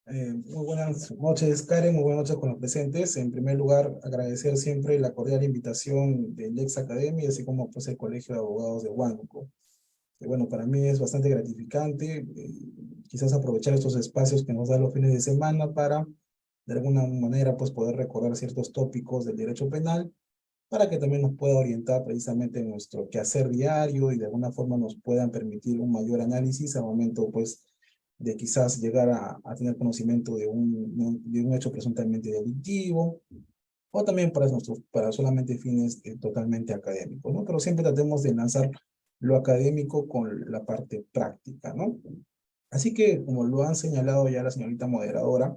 Muy buenas noches, Karen, muy buenas noches con los presentes. En primer lugar, agradecer siempre la cordial invitación del Ex Academia, así como pues, el Colegio de Abogados de Huánuco. Bueno, para mí es bastante gratificante, quizás aprovechar estos espacios que nos dan los fines de semana para, de alguna manera, pues poder recordar ciertos tópicos del derecho penal, para que también nos pueda orientar precisamente en nuestro quehacer diario y de alguna forma nos puedan permitir un mayor análisis al momento, pues, de quizás llegar a tener conocimiento de un hecho presuntamente delictivo, o también para solamente fines totalmente académicos, ¿no? Pero siempre tratemos de enlazar lo académico con la parte práctica, ¿no? Así que, como lo han señalado ya la señorita moderadora,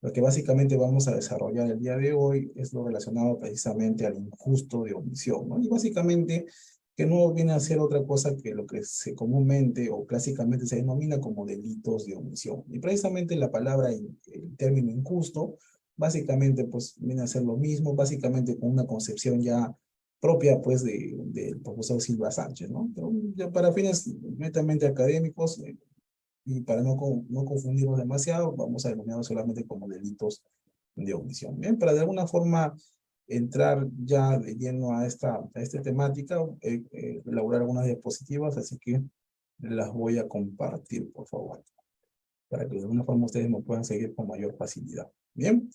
lo que básicamente vamos a desarrollar el día de hoy es lo relacionado precisamente al injusto de omisión, ¿no? Y básicamente que no viene a ser otra cosa que lo que se comúnmente o clásicamente se denomina como delitos de omisión. Y precisamente la palabra, el término injusto, básicamente pues viene a ser lo mismo, básicamente con una concepción ya propia pues del profesor Silva Sánchez, ¿no? Pero ya para fines netamente académicos, y para no confundirnos demasiado, vamos a denominarlo solamente como delitos de omisión. Bien, para de alguna forma entrar ya de lleno a esta temática, elaborar algunas diapositivas, así que las voy a compartir, por favor, para que de alguna forma ustedes me puedan seguir con mayor facilidad. Bien,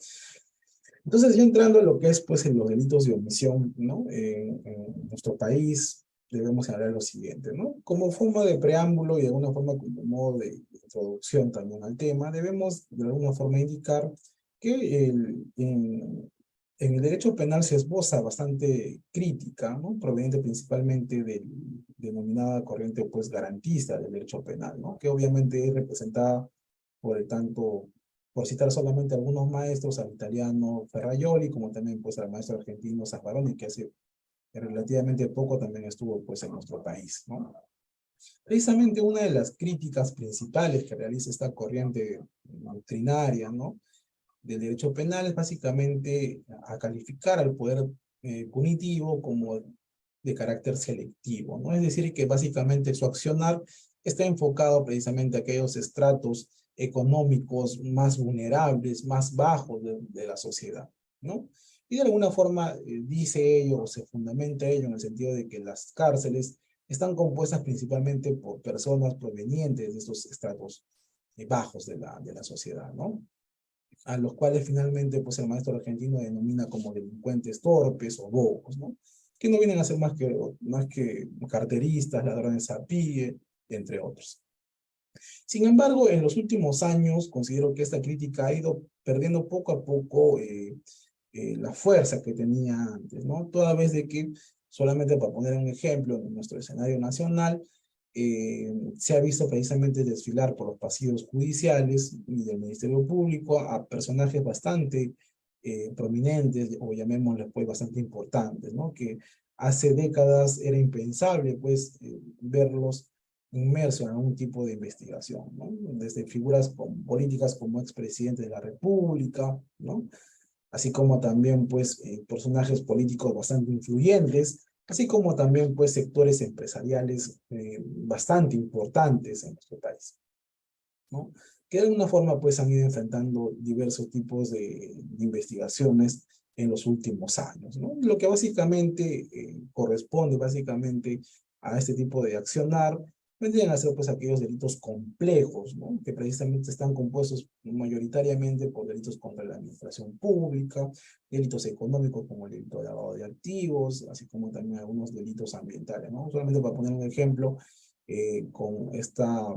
entonces ya entrando a lo que es pues en los delitos de omisión, ¿no? En nuestro país debemos hablar lo siguiente, ¿no? Como forma de preámbulo y de alguna forma como modo de introducción también al tema, debemos de alguna forma indicar que en el derecho penal se esboza bastante crítica, ¿no? Proveniente principalmente del denominada corriente pues garantista del derecho penal, ¿no? Que obviamente es representada por el tanto, por citar solamente algunos maestros, al italiano Ferraioli, como también pues al maestro argentino Zaffaroni, que hace relativamente poco también estuvo pues en nuestro país, ¿no? Precisamente una de las críticas principales que realiza esta corriente doctrinaria, ¿no? Del derecho penal es básicamente a calificar al poder punitivo como de carácter selectivo, ¿no? Es decir, que básicamente su accionar está enfocado precisamente a aquellos estratos económicos más vulnerables, más bajos de la sociedad, ¿no? Y de alguna forma dice ello o se fundamenta ello en el sentido de que las cárceles están compuestas principalmente por personas provenientes de estos estratos bajos de la sociedad, ¿no? A los cuales finalmente pues el maestro argentino denomina como delincuentes torpes o bobos, ¿no? Que no vienen a ser más que carteristas, ladrones a pie, entre otros. Sin embargo, en los últimos años considero que esta crítica ha ido perdiendo poco a poco la fuerza que tenía antes, ¿no? Toda vez de que, solamente para poner un ejemplo, en nuestro escenario nacional, se ha visto precisamente desfilar por los pasillos judiciales y del Ministerio Público a personajes bastante prominentes, o llamémosles pues bastante importantes, ¿no? Que hace décadas era impensable pues verlos inmersos en algún tipo de investigación, ¿no? Desde figuras políticas como expresidente de la República, ¿no? Así como también pues personajes políticos bastante influyentes, así como también pues sectores empresariales bastante importantes en nuestro país, ¿no? Que de alguna forma pues han ido enfrentando diversos tipos de investigaciones en los últimos años, ¿no? Lo que básicamente corresponde básicamente a este tipo de accionar vendrían a ser pues aquellos delitos complejos, ¿no? Que precisamente están compuestos mayoritariamente por delitos contra la administración pública, delitos económicos como el delito de lavado de activos, así como también algunos delitos ambientales, ¿no? Solamente para poner un ejemplo, con esta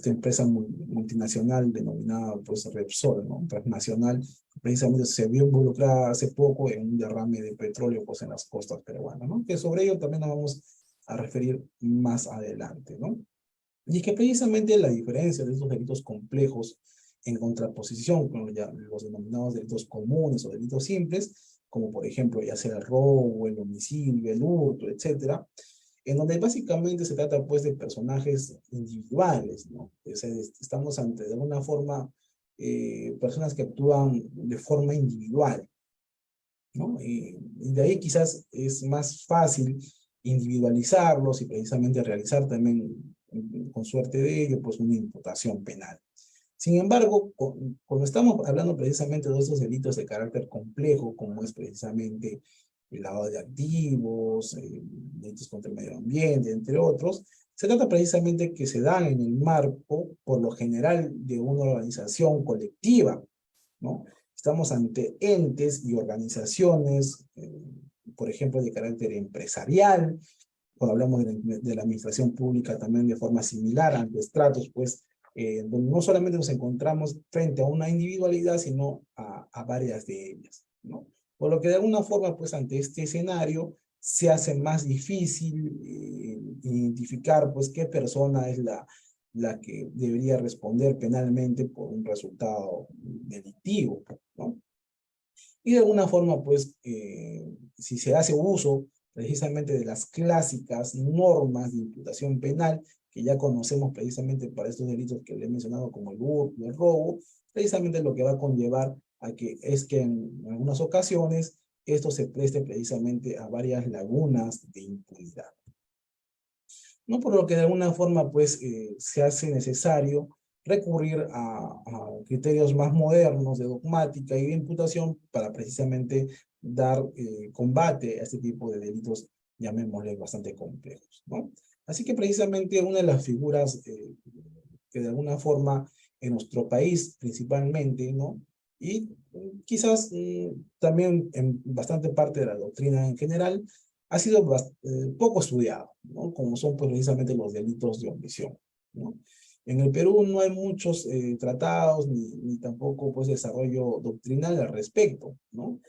empresa multinacional denominada pues Repsol, ¿no? Transnacional, precisamente se vio involucrada hace poco en un derrame de petróleo pues en las costas peruanas, ¿no? Que sobre ello también nos vamos a referir más adelante, ¿no? Y es que precisamente la diferencia de estos delitos complejos en contraposición con los denominados delitos comunes o delitos simples, como por ejemplo ya sea el robo, el homicidio, el hurto, etcétera, en donde básicamente se trata pues de personajes individuales, ¿no? O sea, estamos ante de alguna forma personas que actúan de forma individual, ¿no? Y de ahí quizás es más fácil individualizarlos y precisamente realizar también, con suerte de ello, pues una imputación penal. Sin embargo, cuando estamos hablando precisamente de estos delitos de carácter complejo, como es precisamente el lavado de activos, delitos contra el medio ambiente, entre otros, se trata precisamente que se dan en el marco, por lo general, de una organización colectiva, ¿no? Estamos ante entes y organizaciones, por ejemplo, de carácter empresarial. Cuando hablamos de la administración pública también de forma similar, ante estratos, pues, donde no solamente nos encontramos frente a una individualidad, sino a varias de ellas, ¿no? Por lo que de alguna forma, pues, ante este escenario, se hace más difícil identificar, pues, qué persona es la que debería responder penalmente por un resultado delictivo, ¿no? Y de alguna forma, pues, si se hace uso precisamente de las clásicas normas de imputación penal, que ya conocemos precisamente para estos delitos que le he mencionado como el hurto y el robo, precisamente lo que va a conllevar a que es que en algunas ocasiones esto se preste precisamente a varias lagunas de impunidad, ¿no? Por lo que de alguna forma, pues, se hace necesario recurrir a criterios más modernos de dogmática y de imputación para precisamente dar combate a este tipo de delitos, llamémosle, bastante complejos, ¿no? Así que precisamente una de las figuras que de alguna forma en nuestro país principalmente, ¿no? Y quizás también en bastante parte de la doctrina en general, ha sido poco estudiado, ¿no? Como son pues, precisamente los delitos de omisión, ¿no? En el Perú no hay muchos tratados ni tampoco pues, desarrollo doctrinal al respecto, ¿no?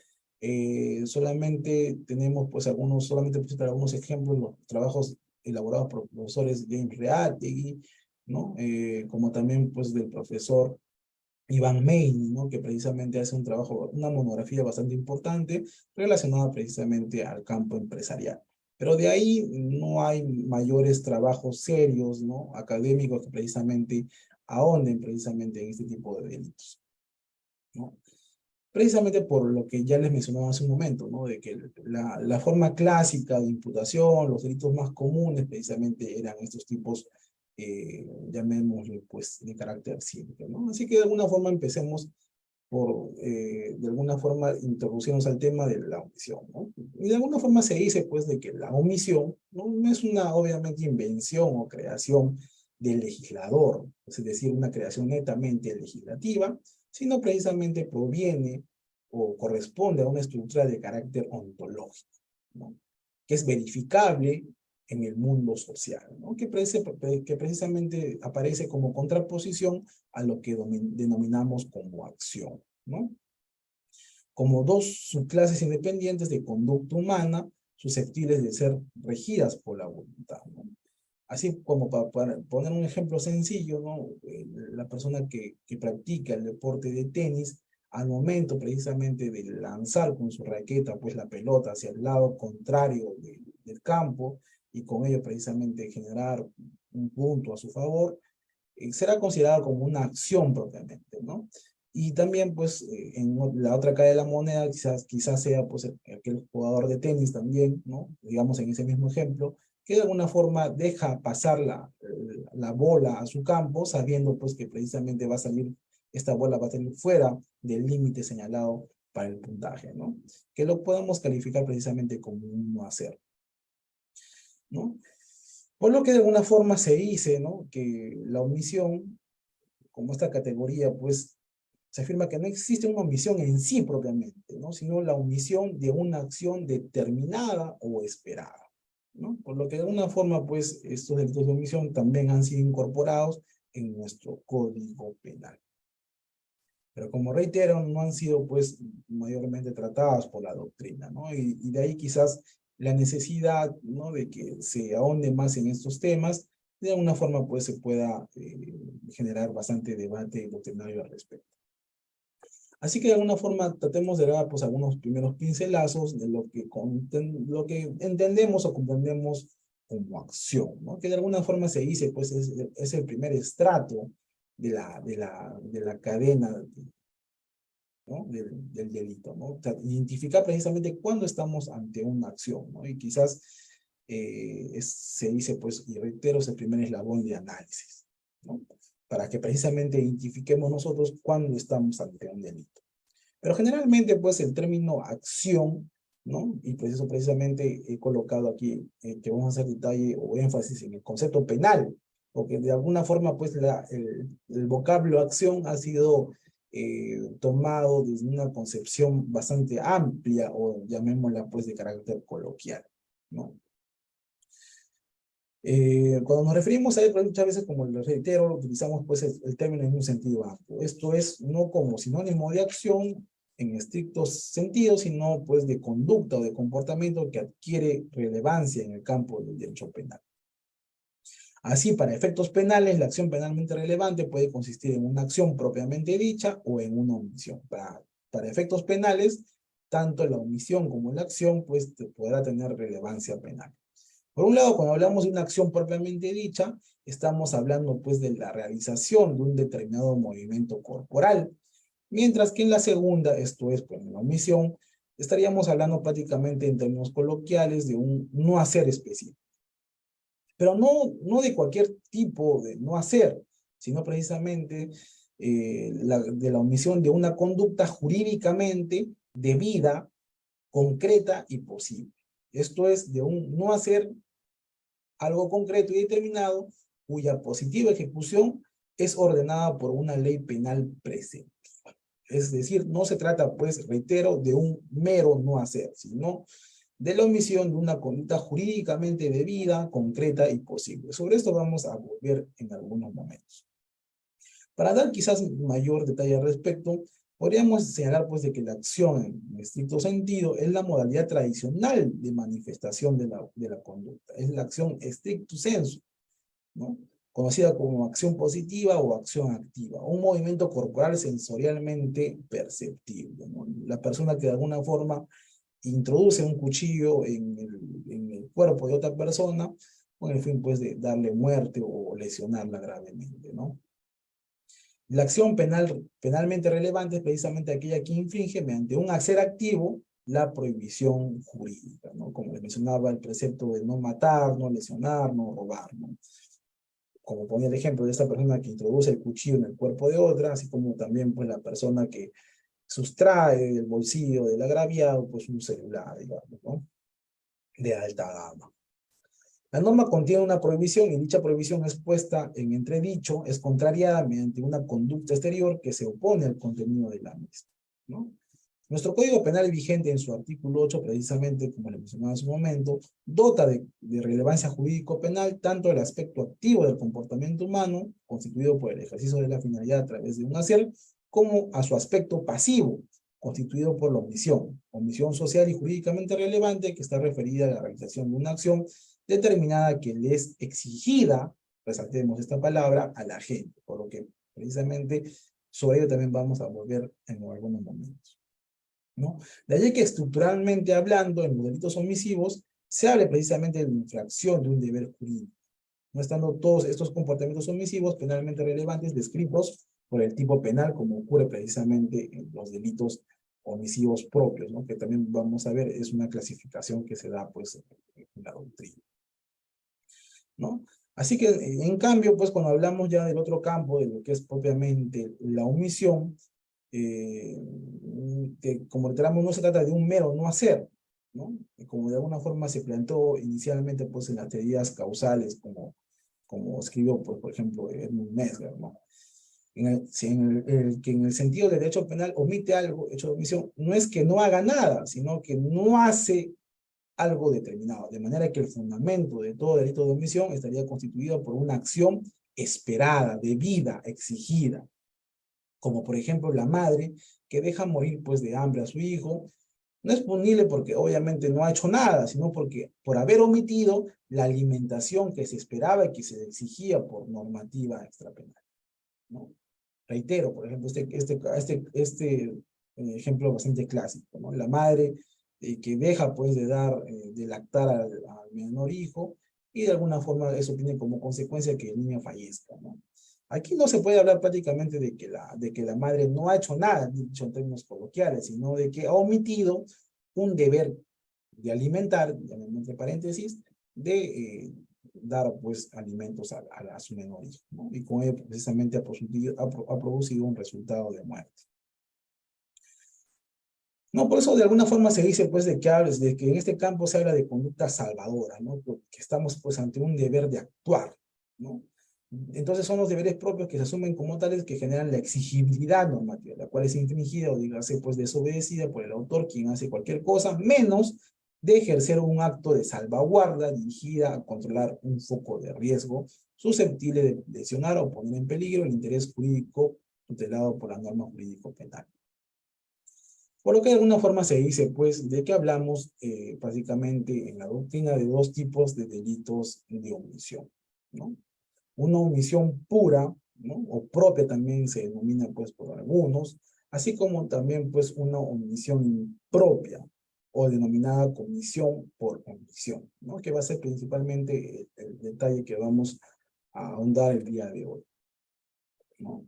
Solamente tenemos pues algunos, solamente pues, algunos ejemplos en los trabajos elaborados por profesores James Reategui, ¿no? Como también pues del profesor Iván Main, ¿no? Que precisamente hace un trabajo, una monografía bastante importante relacionada precisamente al campo empresarial. Pero de ahí no hay mayores trabajos serios, ¿no? Académicos que precisamente ahonden precisamente en este tipo de delitos, ¿no? Precisamente por lo que ya les mencionaba hace un momento, ¿no? De que la forma clásica de imputación, los delitos más comunes precisamente eran estos tipos, llamémosle, pues, de carácter simple, ¿no? Así que de alguna forma empecemos por, de alguna forma, introducirnos al tema de la omisión, ¿no? Y de alguna forma se dice, pues, de que la omisión no es una, obviamente, invención o creación del legislador, es decir, una creación netamente legislativa, sino precisamente proviene o corresponde a una estructura de carácter ontológico, ¿no? Que es verificable en el mundo social, ¿no? Que precisamente aparece como contraposición a lo que denominamos como acción, ¿no? Como dos subclases independientes de conducta humana susceptibles de ser regidas por la voluntad, ¿no? Así como para poner un ejemplo sencillo, ¿no? La persona que practica el deporte de tenis, al momento precisamente de lanzar con su raqueta pues la pelota hacia el lado contrario del campo y con ello precisamente generar un punto a su favor, será considerado como una acción propiamente, ¿no? Y también, pues, en la otra cara de la moneda, quizás sea, pues, aquel jugador de tenis también, ¿no? Digamos, en ese mismo ejemplo, que de alguna forma deja pasar la bola a su campo, sabiendo, pues, que precisamente va a salir, esta bola va a salir fuera del límite señalado para el puntaje, ¿no? Que lo podemos calificar precisamente como un no hacer, ¿no? Por lo que de alguna forma se dice, ¿no? Que la omisión, como esta categoría, pues, se afirma que no existe una omisión en sí propiamente, ¿no? Sino la omisión de una acción determinada o esperada, ¿no? Por lo que de alguna forma, pues, estos delitos de omisión también han sido incorporados en nuestro Código Penal. Pero como reitero, no han sido, pues, mayormente tratados por la doctrina, ¿no? Y de ahí quizás la necesidad, ¿no? De que se ahonde más en estos temas, de alguna forma, pues, se pueda generar bastante debate doctrinario al respecto. Así que de alguna forma tratemos de dar pues, algunos primeros pincelazos de lo que entendemos o comprendemos como acción, ¿no? Que de alguna forma se dice, pues es el primer estrato de la cadena, ¿no? Del delito, ¿no? O sea, identificar precisamente cuándo estamos ante una acción, ¿no? Y quizás se dice, pues, y reitero, es el primer eslabón de análisis, ¿no? para que precisamente identifiquemos nosotros cuándo estamos ante un delito. Pero generalmente, pues, el término acción, ¿no? Y pues eso precisamente he colocado aquí, que vamos a hacer detalle o énfasis en el concepto penal, porque de alguna forma, pues, el vocablo acción ha sido tomado desde una concepción bastante amplia, o llamémosla, pues, de carácter coloquial, ¿no? Cuando nos referimos a él, pues, muchas veces, como lo reitero, utilizamos pues el término en un sentido amplio. Esto es no como sinónimo de acción en estricto sentido, sino pues de conducta o de comportamiento que adquiere relevancia en el campo del derecho penal. Así, para efectos penales, la acción penalmente relevante puede consistir en una acción propiamente dicha o en una omisión. Para efectos penales, tanto la omisión como la acción pues podrá tener relevancia penal. Por un lado, cuando hablamos de una acción propiamente dicha, estamos hablando pues de la realización de un determinado movimiento corporal, mientras que en la segunda, esto es pues en la omisión, estaríamos hablando prácticamente en términos coloquiales de un no hacer específico. Pero no de cualquier tipo de no hacer, sino precisamente de la omisión de una conducta jurídicamente debida, concreta y posible. Esto es de un no hacer algo concreto y determinado, cuya positiva ejecución es ordenada por una ley penal presente. Es decir, no se trata, pues, reitero, de un mero no hacer, sino de la omisión de una conducta jurídicamente debida, concreta y posible. Sobre esto vamos a volver en algunos momentos. Para dar quizás mayor detalle al respecto, podríamos señalar pues de que la acción en estricto sentido es la modalidad tradicional de manifestación de la conducta. Es la acción stricto sensu, ¿no? Conocida como acción positiva o acción activa, un movimiento corporal sensorialmente perceptible, ¿no? La persona que de alguna forma introduce un cuchillo en el cuerpo de otra persona con el fin pues de darle muerte o lesionarla gravemente, ¿no? La acción penalmente relevante es precisamente aquella que infringe mediante un hacer activo la prohibición jurídica, ¿no? Como les mencionaba, el precepto de no matar, no lesionar, no robar, ¿no? Como ponía el ejemplo de esta persona que introduce el cuchillo en el cuerpo de otra, así como también pues la persona que sustrae del bolsillo del agraviado pues un celular, digamos, ¿no? De alta gama. La norma contiene una prohibición y dicha prohibición es puesta en entredicho, es contrariada mediante una conducta exterior que se opone al contenido de la misma, ¿no? Nuestro Código Penal vigente en su artículo 8, precisamente como le mencionaba en su momento, dota de relevancia jurídico-penal tanto el aspecto activo del comportamiento humano, constituido por el ejercicio de la finalidad a través de un hacer, como a su aspecto pasivo, constituido por la omisión social y jurídicamente relevante que está referida a la realización de una acción determinada que le es exigida, resaltemos esta palabra, a la gente, por lo que precisamente sobre ello también vamos a volver en algunos momentos, ¿no? De allí que estructuralmente hablando, en los delitos omisivos, se hable precisamente de la infracción de un deber jurídico, no estando todos estos comportamientos omisivos penalmente relevantes descritos por el tipo penal, como ocurre precisamente en los delitos omisivos propios, ¿no? Que también vamos a ver, es una clasificación que se da pues en la doctrina, ¿no? Así que, en cambio, pues cuando hablamos ya del otro campo, de lo que es propiamente la omisión, que como reiteramos, no se trata de un mero no hacer, ¿no? Como de alguna forma se planteó inicialmente pues en las teorías causales, como escribió, pues, por ejemplo, Edmund Mesmer, ¿no? Que en el sentido del derecho penal omite algo, hecho de omisión, no es que no haga nada, sino que no hace algo determinado, de manera que el fundamento de todo delito de omisión estaría constituido por una acción esperada, debida, exigida, como por ejemplo la madre que deja morir pues de hambre a su hijo. No es punible porque obviamente no ha hecho nada, sino porque por haber omitido la alimentación que se esperaba y que se exigía por normativa extrapenal, ¿no? Reitero, por ejemplo, este ejemplo bastante clásico, ¿no? La madre que deja pues de lactar al menor hijo y de alguna forma eso tiene como consecuencia que el niño fallezca, ¿no? Aquí no se puede hablar prácticamente de que la madre no ha hecho nada, dicho en términos coloquiales, sino de que ha omitido un deber de alimentar, entre paréntesis, dar pues alimentos a su menor hijo, ¿no? Y con ello precisamente ha producido un resultado de muerte. No, por eso de alguna forma se dice pues de que en este campo se habla de conducta salvadora, ¿no? Que estamos pues ante un deber de actuar, ¿no? Entonces son los deberes propios que se asumen como tales que generan la exigibilidad normativa, la cual es infringida o dígase pues desobedecida por el autor, quien hace cualquier cosa, menos de ejercer un acto de salvaguarda dirigida a controlar un foco de riesgo susceptible de lesionar o poner en peligro el interés jurídico tutelado por la norma jurídico-penal. Por lo que de alguna forma se dice, pues, de que hablamos básicamente en la doctrina de dos tipos de delitos de omisión, ¿no? Una omisión pura, ¿no? O propia también se denomina, pues, por algunos, así como también, pues, una omisión impropia, o denominada comisión por omisión, ¿no? Que va a ser principalmente el detalle que vamos a ahondar el día de hoy, ¿no?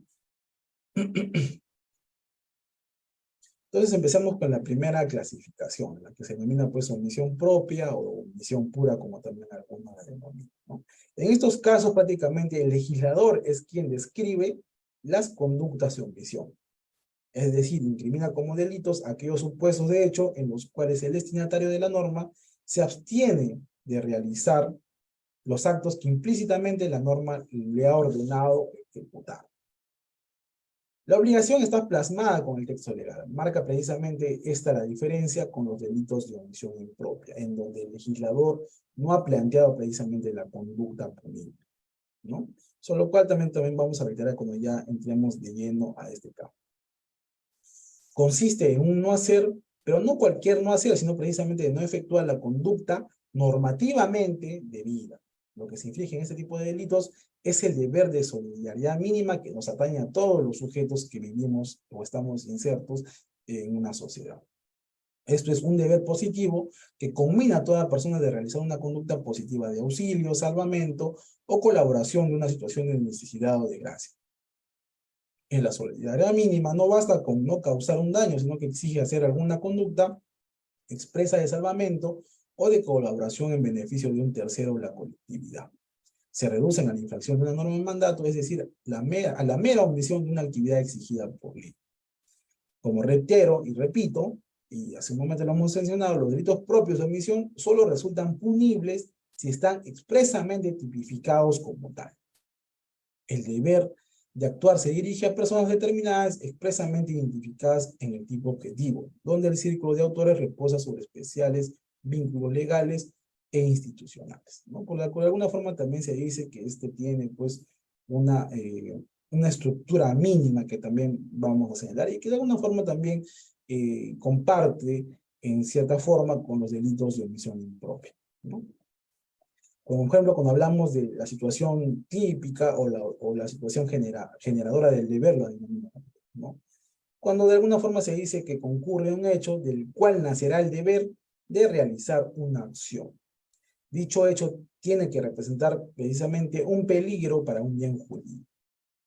Entonces empezamos con la primera clasificación, la que se denomina pues omisión propia o omisión pura, como también algunos la denominan, ¿no? En estos casos prácticamente el legislador es quien describe las conductas de omisión. Es decir, incrimina como delitos aquellos supuestos de hecho en los cuales el destinatario de la norma se abstiene de realizar los actos que implícitamente la norma le ha ordenado ejecutar. La obligación está plasmada con el texto legal. Marca precisamente esta la diferencia con los delitos de omisión impropia, en donde el legislador no ha planteado precisamente la conducta punible, ¿no? Sobre lo cual también vamos a reiterar cuando ya entremos de lleno a este campo. Consiste en un no hacer, pero no cualquier no hacer, sino precisamente de no efectuar la conducta normativamente debida. Lo que se inflige en este tipo de delitos es el deber de solidaridad mínima que nos atañe a todos los sujetos que vivimos o estamos insertos en una sociedad. Esto es un deber positivo que combina a toda persona de realizar una conducta positiva de auxilio, salvamento o colaboración de una situación de necesidad o de gracia. En la solidaridad mínima no basta con no causar un daño, sino que exige hacer alguna conducta expresa de salvamento o de colaboración en beneficio de un tercero o la colectividad. Se reducen a la infracción de una norma de mandato, es decir, a la mera omisión de una actividad exigida por ley. Como reitero y repito, y hace un momento lo hemos mencionado, los delitos propios de omisión solo resultan punibles si están expresamente tipificados como tal. El deber de actuar se dirige a personas determinadas expresamente identificadas en el tipo objetivo, donde el círculo de autores reposa sobre especiales vínculos legales e institucionales, ¿no? Por alguna forma también se dice que este tiene pues una estructura mínima que también vamos a señalar y que de alguna forma también comparte en cierta forma con los delitos de omisión impropia, ¿no? Por ejemplo, cuando hablamos de la situación típica o la situación generadora del deber, ¿no? Cuando de alguna forma se dice que concurre un hecho del cual nacerá el deber de realizar una acción. Dicho hecho tiene que representar precisamente un peligro para un bien jurídico.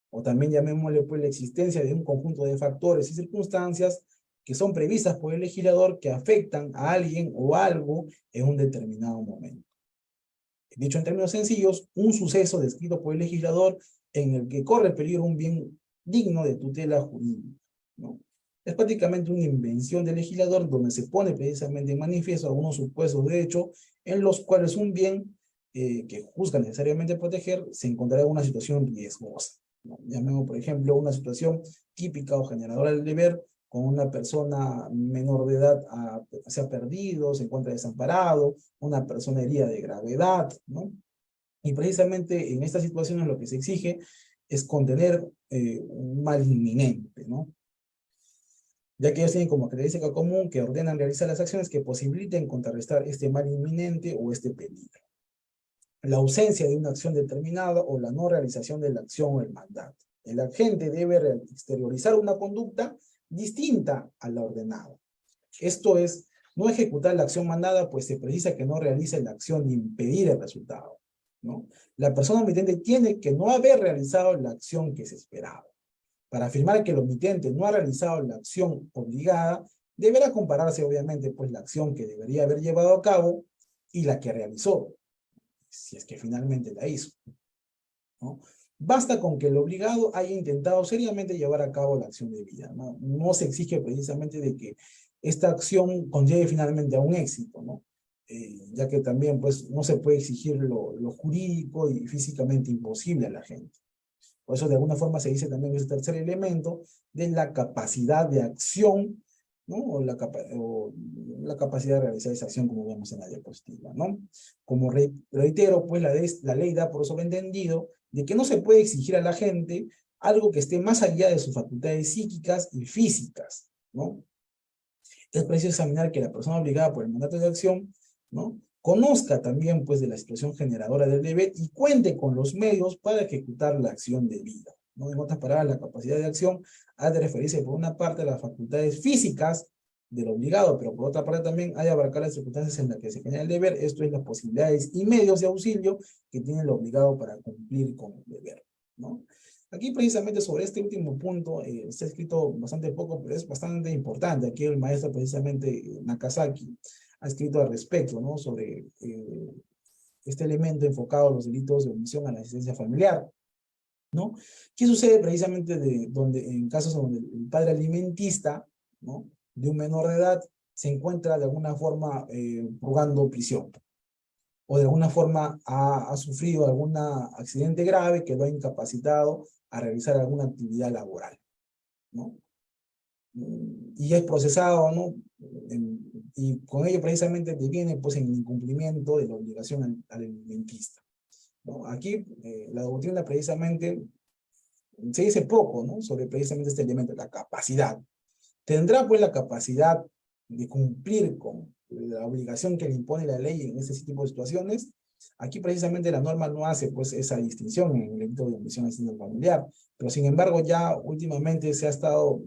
O también llamémosle pues la existencia de un conjunto de factores y circunstancias que son previstas por el legislador que afectan a alguien o algo en un determinado momento. Dicho en términos sencillos, un suceso descrito por el legislador en el que corre peligro un bien digno de tutela jurídica, ¿no? Es prácticamente una invención del legislador donde se pone precisamente en manifiesto algunos supuestos de hecho en los cuales un bien que juzga necesariamente proteger se encontrará en una situación riesgosa, ¿no? Llamemos, por ejemplo, una situación típica o generadora del deber con una persona menor de edad se ha perdido, se encuentra desamparado, una persona herida de gravedad, ¿no? Y precisamente en estas situaciones lo que se exige es contener un mal inminente, ¿no? Ya que ellos tienen como característica común que ordenan realizar las acciones que posibiliten contrarrestar este mal inminente o este peligro. La ausencia de una acción determinada o la no realización de la acción o el mandato. El agente debe exteriorizar una conducta distinta a la ordenada. Esto es, no ejecutar la acción mandada, pues se precisa que no realice la acción de impedir el resultado, ¿no? La persona omitente tiene que no haber realizado la acción que se esperaba. Para afirmar que el omitente no ha realizado la acción obligada, deberá compararse obviamente pues la acción que debería haber llevado a cabo y la que realizó. si es que finalmente la hizo, ¿no? Basta con que el obligado haya intentado seriamente llevar a cabo la acción debida, ¿no? No se exige precisamente de que esta acción conlleve finalmente a un éxito, ¿no? Ya que también pues no se puede exigir lo jurídico y físicamente imposible a la gente. Por eso de alguna forma se dice también ese tercer elemento de la capacidad de acción, ¿no? O la capacidad de realizar esa acción como vemos en la diapositiva, ¿no? Como reitero, pues la ley da por sobreentendido de que no se puede exigir a la gente algo que esté más allá de sus facultades psíquicas y físicas, ¿no? Es preciso examinar que la persona obligada por el mandato de acción, ¿no?, conozca también pues de la situación generadora del deber y cuente con los medios para ejecutar la acción debida, ¿no? En otras palabras, la capacidad de acción ha de referirse por una parte a las facultades físicas del obligado, pero por otra parte también hay de abarcar las circunstancias en las que se genera el deber, esto es las posibilidades y medios de auxilio que tiene el obligado para cumplir con el deber, ¿no? Aquí precisamente sobre este último punto está escrito bastante poco, pero es bastante importante. Aquí el maestro precisamente Nakazaki ha escrito al respecto, ¿no? Sobre este elemento enfocado a los delitos de omisión a la asistencia familiar, ¿no? ¿Qué sucede precisamente en casos donde el padre alimentista, ¿no?, de un menor de edad se encuentra de alguna forma purgando prisión? O de alguna forma ha sufrido algún accidente grave que lo ha incapacitado a realizar alguna actividad laboral, ¿no? Y es procesado, ¿no? Y con ello precisamente deviene pues en incumplimiento de la obligación al alimentista, ¿no? Aquí la doctrina precisamente se dice poco, ¿no?, sobre precisamente este elemento, la capacidad. ¿Tendrá pues la capacidad de cumplir con la obligación que le impone la ley en este tipo de situaciones? Aquí precisamente la norma no hace pues esa distinción en el delito de omisión a asistencia familiar, pero sin embargo ya últimamente se ha estado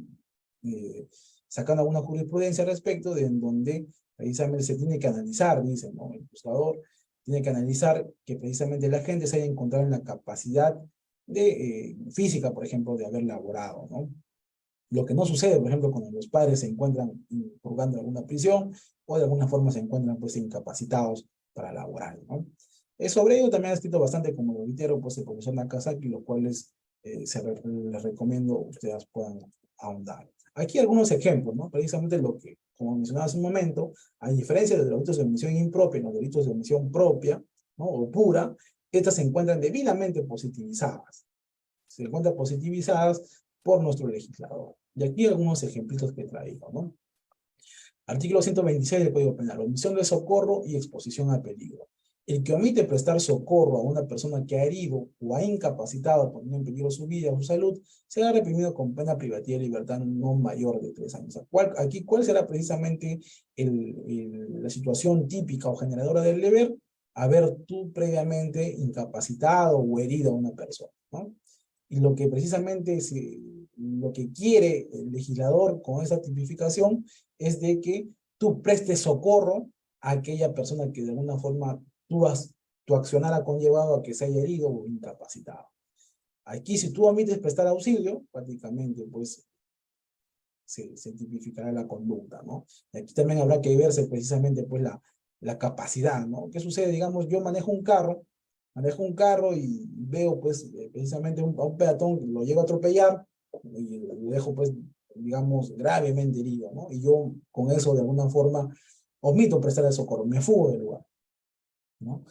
sacando alguna jurisprudencia al respecto, de en donde precisamente se tiene que analizar, dice, ¿no?, el juzgador tiene que analizar que precisamente la gente se haya encontrado en la capacidad de física, por ejemplo, de haber laborado, ¿no? Lo que no sucede, por ejemplo, cuando los padres se encuentran purgando alguna prisión o de alguna forma se encuentran pues incapacitados para laborar, ¿no? Sobre ello también ha escrito bastante, como lo reitero, pues el profesor Nakazaki, los cuales les recomiendo ustedes puedan ahondar. Aquí algunos ejemplos, ¿no? Precisamente lo que, como mencionaba hace un momento, a diferencia de los delitos de omisión impropia y los delitos de omisión propia, ¿no?, o pura, estas se encuentran debidamente positivizadas. Se encuentran positivizadas por nuestro legislador. Y aquí algunos ejemplitos que he traído, ¿no? Artículo 126 del Código Penal, omisión de socorro y exposición a peligro. El que omite prestar socorro a una persona que ha herido o ha incapacitado poniendo en peligro su vida o su salud, será reprimido con pena privativa de libertad no mayor de 3 años. Aquí, ¿cuál será precisamente la situación típica o generadora del deber? Haber tú previamente incapacitado o herido a una persona, ¿no? Y lo que precisamente lo que quiere el legislador con esa tipificación es de que tú prestes socorro a aquella persona que de alguna forma tu accionar ha conllevado a que se haya herido o incapacitado. Aquí, si tú omites prestar auxilio, prácticamente pues se tipificará la conducta, ¿no? Y aquí también habrá que verse precisamente pues la capacidad, ¿no? ¿Qué sucede? Digamos, yo manejo un carro y veo pues precisamente a un peatón, lo llego a atropellar y lo dejo pues, digamos, gravemente herido, ¿no? Y yo con eso de alguna forma omito prestar el socorro, me fugo del lugar, ¿no?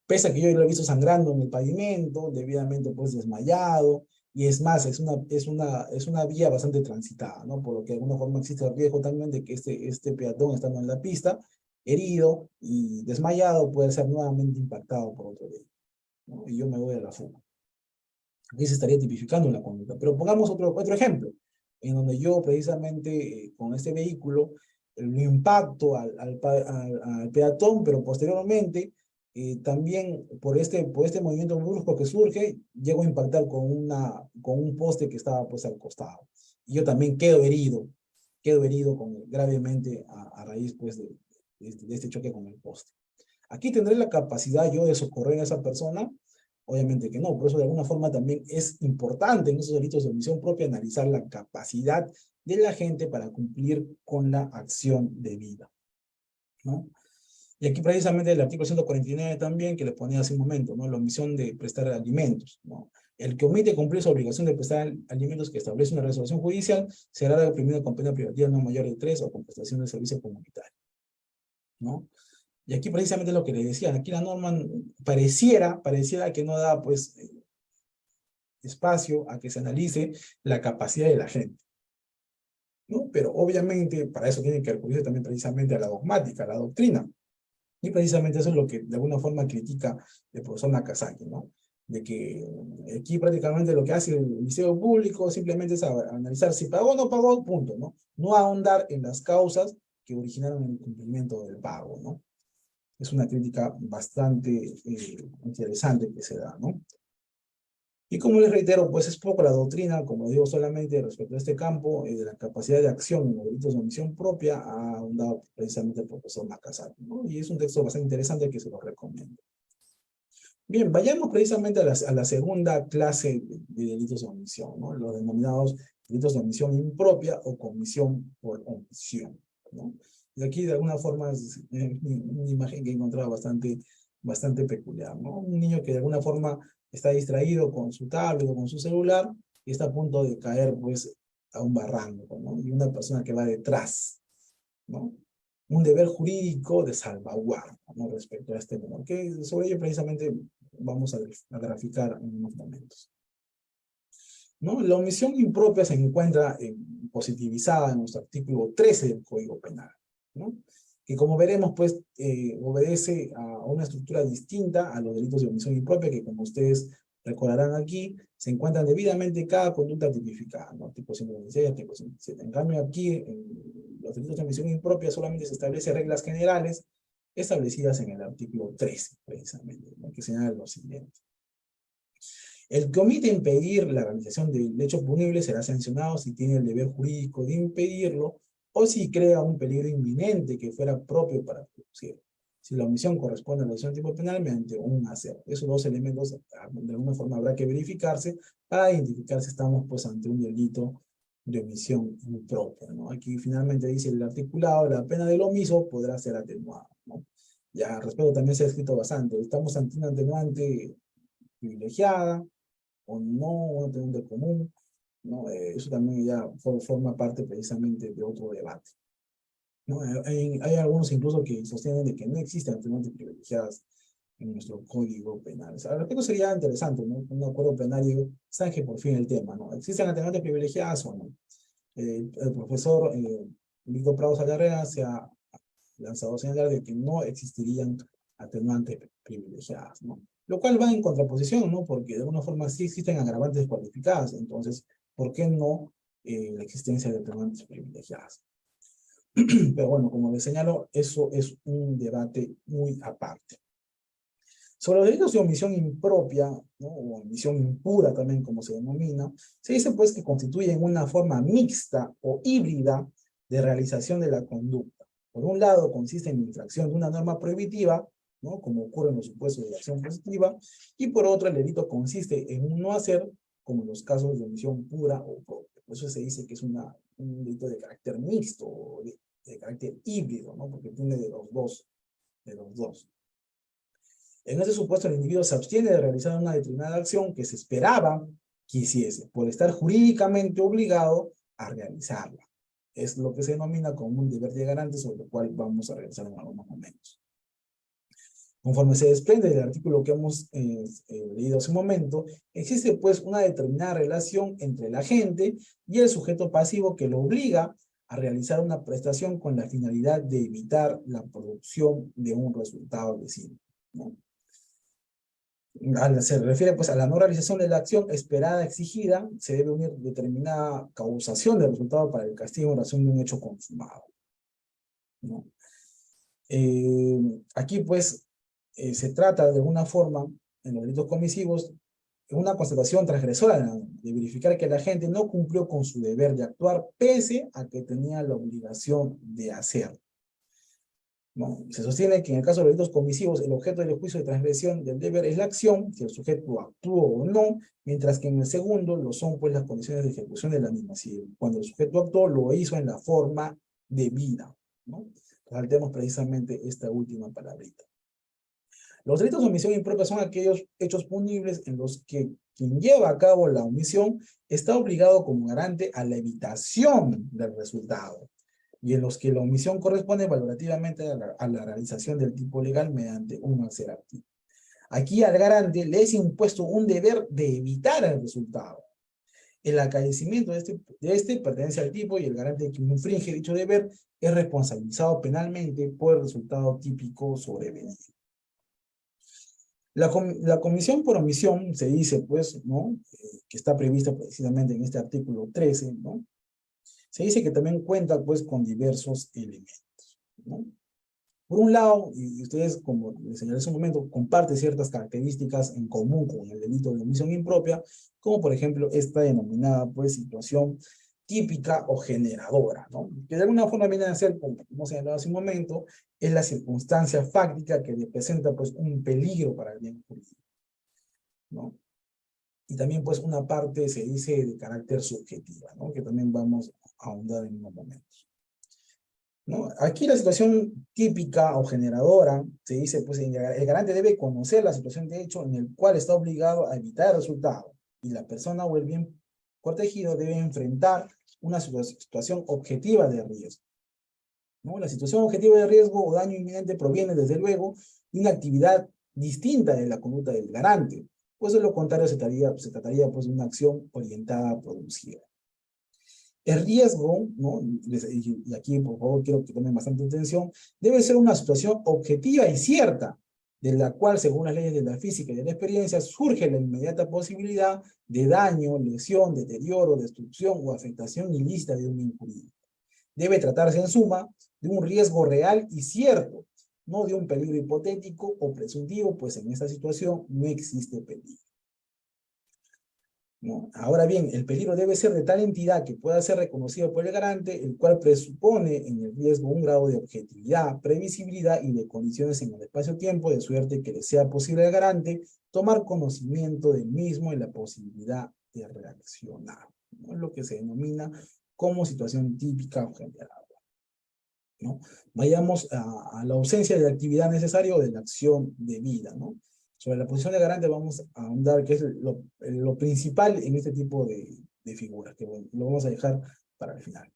Pese a que yo lo he visto sangrando en el pavimento, debidamente pues desmayado, y es más, es una vía bastante transitada, ¿no? Por lo que de alguna forma existe el riesgo también de que este peatón estando en la pista, herido y desmayado, puede ser nuevamente impactado por otro vehículo, ¿no? Y yo me voy a la fuga. Aquí se estaría tipificando la conducta. Pero pongamos otro ejemplo, en donde yo precisamente con este vehículo lo impacto al peatón, pero posteriormente también por este movimiento brusco que surge, llego a impactar con un poste que estaba pues al costado. Y yo también quedo herido gravemente a raíz pues de este choque con el poste. Aquí tendré la capacidad yo de socorrer a esa persona. Obviamente que no, por eso de alguna forma también es importante en esos delitos de omisión propia analizar la capacidad de la gente para cumplir con la acción debida, ¿no? Y aquí precisamente el artículo 149 también, que le ponía hace un momento, ¿no? La omisión de prestar alimentos, ¿no? El que omite cumplir su obligación de prestar alimentos que establece una resolución judicial será reprimido con pena privativa no mayor de 3 o con prestación de servicio comunitario, ¿no? Y aquí precisamente lo que le decía, aquí la norma pareciera que no da, pues, espacio a que se analice la capacidad de la gente, ¿no? Pero obviamente para eso tiene que recurrirse también precisamente a la dogmática, a la doctrina. Y precisamente eso es lo que de alguna forma critica el profesor Nakazaki, ¿no? De que aquí prácticamente lo que hace el Ministerio Público simplemente es analizar si pagó o no pagó, punto, ¿no? No ahondar en las causas que originaron el incumplimiento del pago, ¿no? Es una crítica bastante interesante que se da, ¿no? Y como les reitero, pues es poco la doctrina, como digo, solamente respecto a este campo de la capacidad de acción en los delitos de omisión propia, ha ahondado precisamente el profesor Nakazaki, ¿no? Y es un texto bastante interesante que se lo recomiendo. Bien, vayamos precisamente a la segunda clase de delitos de omisión, ¿no? Los denominados delitos de omisión impropia o comisión por omisión, ¿no? Y aquí de alguna forma es una imagen que he encontrado bastante peculiar, ¿no? Un niño que de alguna forma está distraído con su tablet o con su celular y está a punto de caer, pues, a un barranco, ¿no? Y una persona que va detrás, ¿no? Un deber jurídico de salvaguarda, ¿no? Respecto a este menor, que sobre ello precisamente vamos a graficar en unos momentos, ¿no? La omisión impropia se encuentra positivizada en nuestro artículo 13 del Código Penal, ¿no? Que como veremos, pues, obedece a una estructura distinta a los delitos de omisión impropia, que como ustedes recordarán aquí, se encuentran debidamente cada conducta tipificada, ¿no? Tipo 126, tipo 127. En cambio, aquí, en los delitos de omisión impropia, solamente se establecen reglas generales establecidas en el artículo 13, precisamente, ¿no? Que señala lo siguiente. El que omite impedir la realización del hecho punible será sancionado si tiene el deber jurídico de impedirlo o si crea un peligro inminente que fuera propio para producirlo. Si la omisión corresponde a la acción tipo penal mediante un hacer. Esos dos elementos de alguna forma habrá que verificarse para identificar si estamos pues ante un delito de omisión impropia, ¿no? Aquí finalmente dice el articulado, la pena del omiso podrá ser atenuada, ¿no? Ya al respecto también se ha escrito bastante. Estamos ante un atenuante privilegiada, o no, un atenuante común, ¿no? Eso también ya forma parte precisamente de otro debate, ¿no? Hay algunos incluso que sostienen de que no existen atenuantes privilegiadas en nuestro código penal. O sea, al respecto sería interesante, ¿no? Un acuerdo plenario zanje por fin el tema, ¿no? ¿Existen atenuantes privilegiadas o no? El profesor Víctor Prado Salarrea se ha lanzado a señalar de que no existirían atenuantes privilegiadas, ¿no? Lo cual va en contraposición, ¿no? Porque de alguna forma sí existen agravantes descualificadas, entonces, ¿por qué no la existencia de atenuantes privilegiadas? Pero bueno, como les señalo, eso es un debate muy aparte. Sobre los delitos de omisión impropia, ¿no? O omisión impura también, como se denomina, se dice pues que constituyen una forma mixta o híbrida de realización de la conducta. Por un lado, consiste en la infracción de una norma prohibitiva, ¿no? Como ocurre en los supuestos de acción positiva, y por otro, el delito consiste en un no hacer, como en los casos de omisión pura o propia. Por eso se dice que es un delito de carácter mixto, o de carácter híbrido, ¿no? Porque tiene de los dos, de los dos. En ese supuesto, el individuo se abstiene de realizar una determinada acción que se esperaba que hiciese, por estar jurídicamente obligado a realizarla. Es lo que se denomina como un deber de garante, sobre lo cual vamos a realizar en algunos momentos. Conforme se desprende del artículo que hemos leído hace un momento, existe pues una determinada relación entre el agente y el sujeto pasivo que lo obliga a realizar una prestación con la finalidad de evitar la producción de un resultado lesivo, ¿no? Se refiere pues a la no realización de la acción esperada, exigida, se debe unir determinada causación del resultado para el castigo en razón de un hecho consumado, ¿no? Aquí pues se trata de alguna forma, en los delitos comisivos, una constatación transgresora de verificar que la gente no cumplió con su deber de actuar pese a que tenía la obligación de hacerlo, ¿no? Se sostiene que en el caso de los delitos comisivos, el objeto del juicio de transgresión del deber es la acción, si el sujeto actuó o no, mientras que en el segundo lo son pues las condiciones de ejecución de la misma. Si cuando el sujeto actuó, lo hizo en la forma debida, ¿no? Saltemos precisamente esta última palabrita. Los delitos de omisión impropia son aquellos hechos punibles en los que quien lleva a cabo la omisión está obligado como garante a la evitación del resultado, y en los que la omisión corresponde valorativamente a la realización del tipo legal mediante un hacer activo. Aquí al garante le es impuesto un deber de evitar el resultado. El acaecimiento de este pertenece al tipo, y el garante que infringe dicho deber es responsabilizado penalmente por el resultado típico sobrevenido. La comisión por omisión se dice, pues, ¿no? Que está prevista precisamente en este artículo 13, ¿no? Se dice que también cuenta, pues, con diversos elementos, ¿no? Por un lado, y ustedes, como les señalé hace un momento, comparte ciertas características en común con el delito de omisión impropia, como por ejemplo esta denominada, pues, situación típica o generadora, ¿no? Que de alguna forma viene a ser, como hemos señalado hace un momento, es la circunstancia fáctica que representa, pues, un peligro para el bien jurídico, ¿no? Y también, pues, una parte, se dice, de carácter subjetiva, ¿no? Que también vamos a ahondar en unos momentos, ¿no? Aquí la situación típica o generadora, se dice, pues, el garante debe conocer la situación de hecho en el cual está obligado a evitar el resultado, y la persona o el bien protegido debe enfrentar una situación objetiva de riesgo, ¿no? La situación objetiva de riesgo o daño inminente proviene, desde luego, de una actividad distinta de la conducta del garante, pues de lo contrario se trataría pues, de una acción orientada a producir. El riesgo, ¿no? Y aquí, por favor, quiero que tomen bastante atención, debe ser una situación objetiva y cierta, de la cual, según las leyes de la física y de la experiencia, surge la inmediata posibilidad de daño, lesión, deterioro, destrucción o afectación ilícita de un bien jurídico. Debe tratarse, en suma, de un riesgo real y cierto, no de un peligro hipotético o presuntivo, pues en esta situación no existe peligro, ¿no? Ahora bien, el peligro debe ser de tal entidad que pueda ser reconocido por el garante, el cual presupone en el riesgo un grado de objetividad, previsibilidad y de condiciones en el espacio-tiempo, de suerte que le sea posible al garante tomar conocimiento del mismo y la posibilidad de reaccionar, ¿no? Es lo que se denomina como situación típica o generada, ¿no? Vayamos a la ausencia de actividad necesaria o de la acción debida, ¿no? Sobre la posición de garante vamos a ahondar, que es lo principal en este tipo de figuras, que bueno, lo vamos a dejar para el final.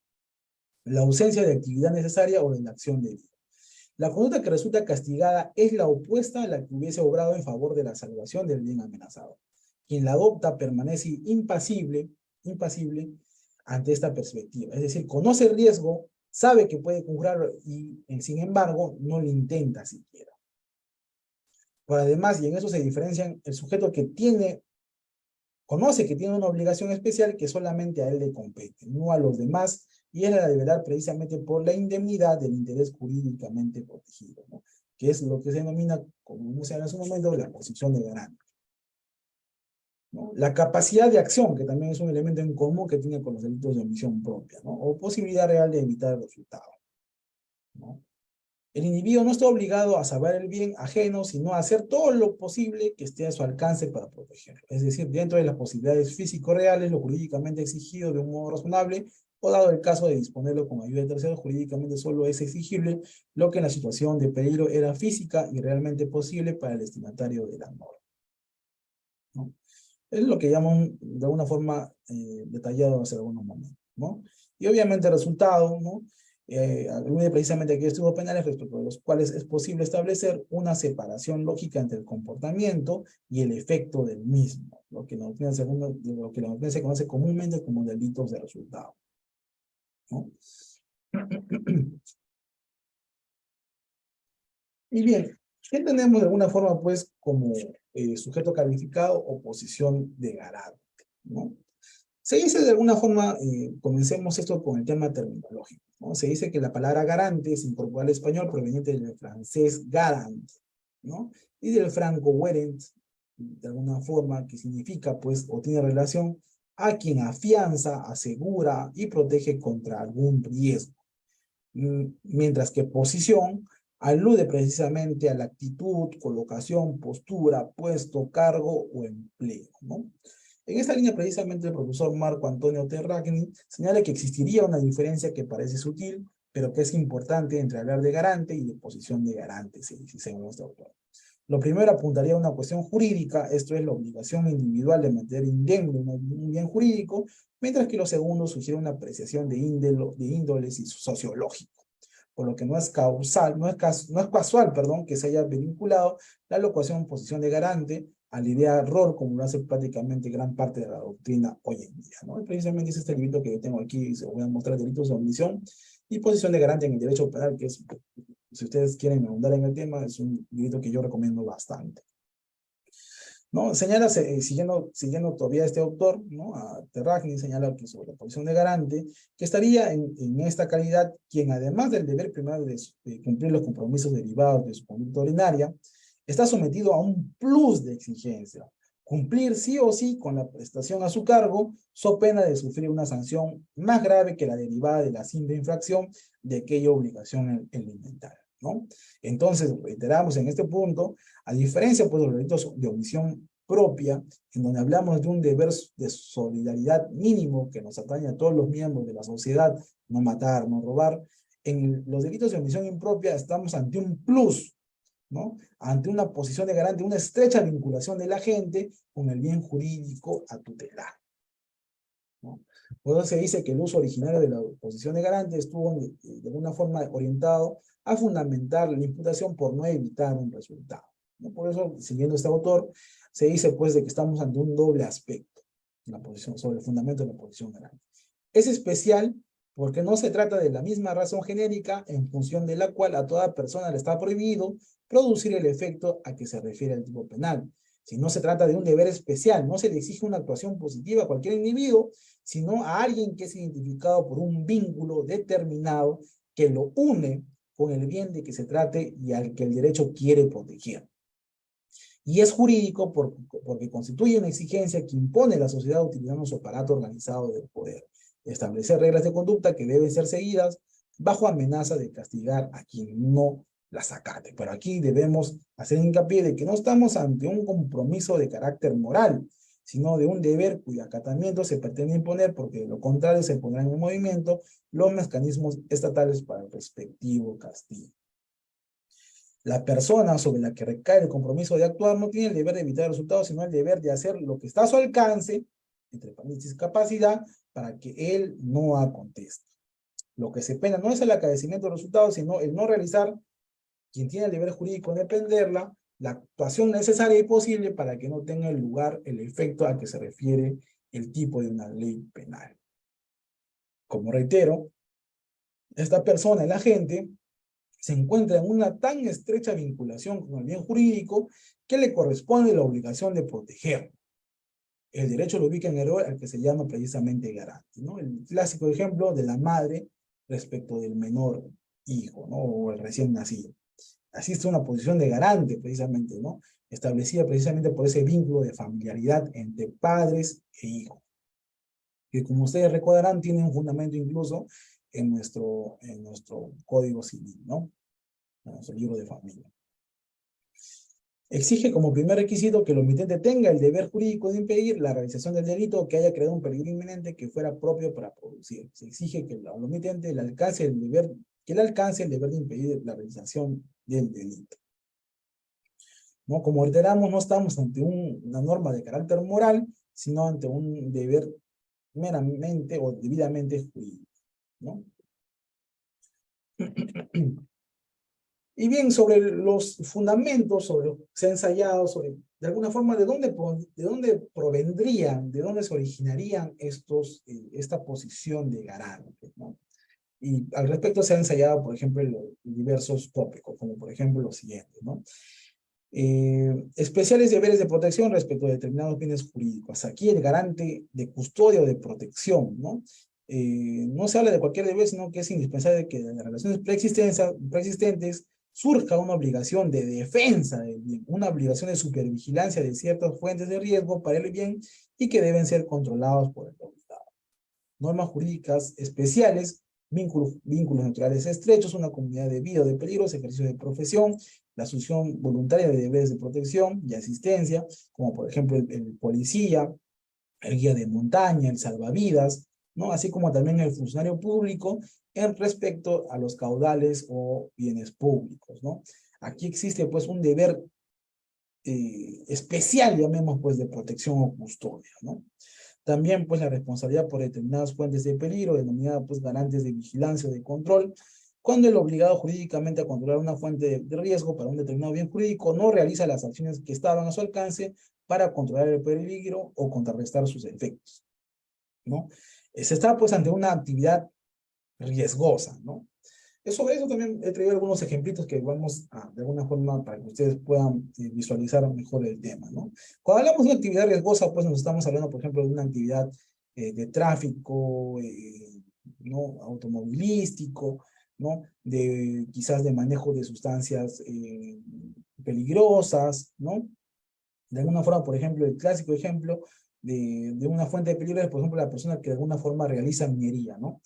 La ausencia de actividad necesaria o de la acción debida. La conducta que resulta castigada es la opuesta a la que hubiese obrado en favor de la salvación del bien amenazado. Quien la adopta permanece impasible ante esta perspectiva. Es decir, conoce el riesgo, sabe que puede conjurarlo y, sin embargo, no lo intenta siquiera. Por además, y en eso se diferencian, el sujeto que conoce que tiene una obligación especial que solamente a él le compete, no a los demás, y él la deberá precisamente por la indemnidad del interés jurídicamente protegido, ¿no? Que es lo que se denomina, como hemos hablado en su momento, la posición de garante, ¿no? La capacidad de acción, que también es un elemento en común que tiene con los delitos de omisión propia, ¿no? O posibilidad real de evitar el resultado, ¿no? El individuo no está obligado a saber el bien ajeno, sino a hacer todo lo posible que esté a su alcance para protegerlo. Es decir, dentro de las posibilidades físico-reales, lo jurídicamente exigido de un modo razonable, o dado el caso de disponerlo con ayuda de terceros, jurídicamente solo es exigible lo que en la situación de peligro era física y realmente posible para el destinatario de la norma, ¿no? Es lo que llaman de alguna forma detallado hace algunos momentos, ¿no? Y obviamente el resultado, ¿no? Alude precisamente a aquellos tipos penales respecto a los cuales es posible establecer una separación lógica entre el comportamiento y el efecto del mismo, lo que la doctrina se conoce comúnmente como delitos de resultado, ¿no? Y bien, ¿qué tenemos de alguna forma, pues, como sujeto calificado o posición de garante, ¿no? Se dice de alguna forma, comencemos esto con el tema terminológico, ¿no? Se dice que la palabra garante se incorpora al español proveniente del francés garant, ¿no? Y del franco warrant, de alguna forma, que significa, pues, o tiene relación a quien afianza, asegura y protege contra algún riesgo. Mientras que posición alude precisamente a la actitud, colocación, postura, puesto, cargo o empleo, ¿no? En esta línea, precisamente, el profesor Marco Antonio Terragni señala que existiría una diferencia que parece sutil, pero que es importante entre hablar de garante y de posición de garante, según este autor. Lo primero apuntaría a una cuestión jurídica, esto es la obligación individual de mantener indemne un bien jurídico, mientras que lo segundo sugiere una apreciación de índole sociológico, por lo que no es causal, no es casual, perdón, que se haya vinculado la locución en posición de garante a la idea rol, como lo hace prácticamente gran parte de la doctrina hoy en día, ¿no? Y precisamente es este libro que yo tengo aquí, se voy a mostrar delitos de omisión y posición de garante en el derecho penal, que es, si ustedes quieren ahondar en el tema, es un libro que yo recomiendo bastante. ¿No? Señala, siguiendo todavía este autor, ¿no? A Terragni señala que sobre la posición de garante, que estaría en esta calidad quien además del deber primario de cumplir los compromisos derivados de su conducta ordinaria, está sometido a un plus de exigencia, cumplir sí o sí con la prestación a su cargo, so pena de sufrir una sanción más grave que la derivada de la simple infracción de aquella obligación elementaria, ¿no? Entonces, reiteramos en este punto, a diferencia pues, de los delitos de omisión propia, en donde hablamos de un deber de solidaridad mínimo que nos atañe a todos los miembros de la sociedad, no matar, no robar, en los delitos de omisión impropia estamos ante un plus, ¿no? Ante una posición de garante, una estrecha vinculación de la gente con el bien jurídico a tutelar, ¿no? Por eso se dice que el uso originario de la posición de garante estuvo de alguna forma orientado a fundamentar la imputación por no evitar un resultado, ¿no? Por eso, siguiendo este autor, se dice pues de que estamos ante un doble aspecto en la posición, sobre el fundamento de la posición garante. Es especial porque no se trata de la misma razón genérica en función de la cual a toda persona le está prohibido producir el efecto a que se refiere el tipo penal. Si no se trata de un deber especial, no se le exige una actuación positiva a cualquier individuo, sino a alguien que es identificado por un vínculo determinado que lo une con el bien de que se trate y al que el derecho quiere proteger. Y es jurídico porque constituye una exigencia que impone la sociedad utilizando su aparato organizado del poder. Establecer reglas de conducta que deben ser seguidas bajo amenaza de castigar a quien no las acate. Pero aquí debemos hacer hincapié de que no estamos ante un compromiso de carácter moral, sino de un deber cuyo acatamiento se pretende imponer porque de lo contrario se pondrán en movimiento los mecanismos estatales para el respectivo castigo. La persona sobre la que recae el compromiso de actuar no tiene el deber de evitar el resultado, sino el deber de hacer lo que está a su alcance, entre paréntesis capacidad, para que él no acontezca. Lo que se pena no es el acaecimiento del resultado, sino el no realizar, quien tiene el deber jurídico de emprendерla, la actuación necesaria y posible para que no tenga lugar el efecto al que se refiere el tipo de una ley penal. Como reitero, esta persona, el agente, se encuentra en una tan estrecha vinculación con el bien jurídico que le corresponde la obligación de protegerlo. El derecho lo ubica en el rol al que se llama precisamente garante, ¿no? El clásico ejemplo de la madre respecto del menor hijo, ¿no? O el recién nacido. Así está una posición de garante precisamente, ¿no? Establecida precisamente por ese vínculo de familiaridad entre padres e hijos, que como ustedes recordarán tiene un fundamento incluso en nuestro Código Civil, ¿no? En nuestro libro de familia. Exige como primer requisito que el omitente tenga el deber jurídico de impedir la realización del delito o que haya creado un peligro inminente que fuera propio para producir. Se exige que el omitente alcance el deber de impedir la realización del delito, ¿no? Como reiteramos, no estamos ante una norma de carácter moral, sino ante un deber meramente o debidamente jurídico, ¿no? Y bien, sobre los fundamentos, sobre lo que se ha ensayado, sobre, de alguna forma, de dónde provendrían, de dónde se originarían esta posición de garante, ¿no? Y al respecto se ha ensayado, por ejemplo, diversos tópicos, como por ejemplo los siguientes, ¿no? Especiales deberes de protección respecto a determinados bienes jurídicos. Aquí el garante de custodia o de protección, ¿no? No se habla de cualquier deber, sino que es indispensable que en las relaciones preexistentes surja una obligación de defensa del bien, una obligación de supervigilancia de ciertas fuentes de riesgo para el bien y que deben ser controlados por el obligado. Normas jurídicas especiales, vínculos naturales estrechos, una comunidad de vida o de peligros, ejercicio de profesión, la asunción voluntaria de deberes de protección y asistencia, como por ejemplo el policía, el guía de montaña, el salvavidas, ¿no? Así como también el funcionario público en respecto a los caudales o bienes públicos, ¿no? Aquí existe pues un deber especial, llamemos pues, de protección o custodia, ¿no? También pues la responsabilidad por determinadas fuentes de peligro, denominadas pues garantes de vigilancia o de control, cuando el obligado jurídicamente a controlar una fuente de riesgo para un determinado bien jurídico no realiza las acciones que estaban a su alcance para controlar el peligro o contrarrestar sus efectos, ¿no? Se está pues ante una actividad riesgosa, ¿no? Sobre eso también he traído algunos ejemplitos que vamos a, de alguna forma, para que ustedes puedan visualizar mejor el tema, ¿no? Cuando hablamos de una actividad riesgosa, pues nos estamos hablando, por ejemplo, de una actividad de tráfico, ¿no? Automovilístico, ¿no? De, quizás de manejo de sustancias peligrosas, ¿no? De alguna forma, por ejemplo, el clásico ejemplo de una fuente de peligro es, por ejemplo, la persona que de alguna forma realiza minería, ¿no?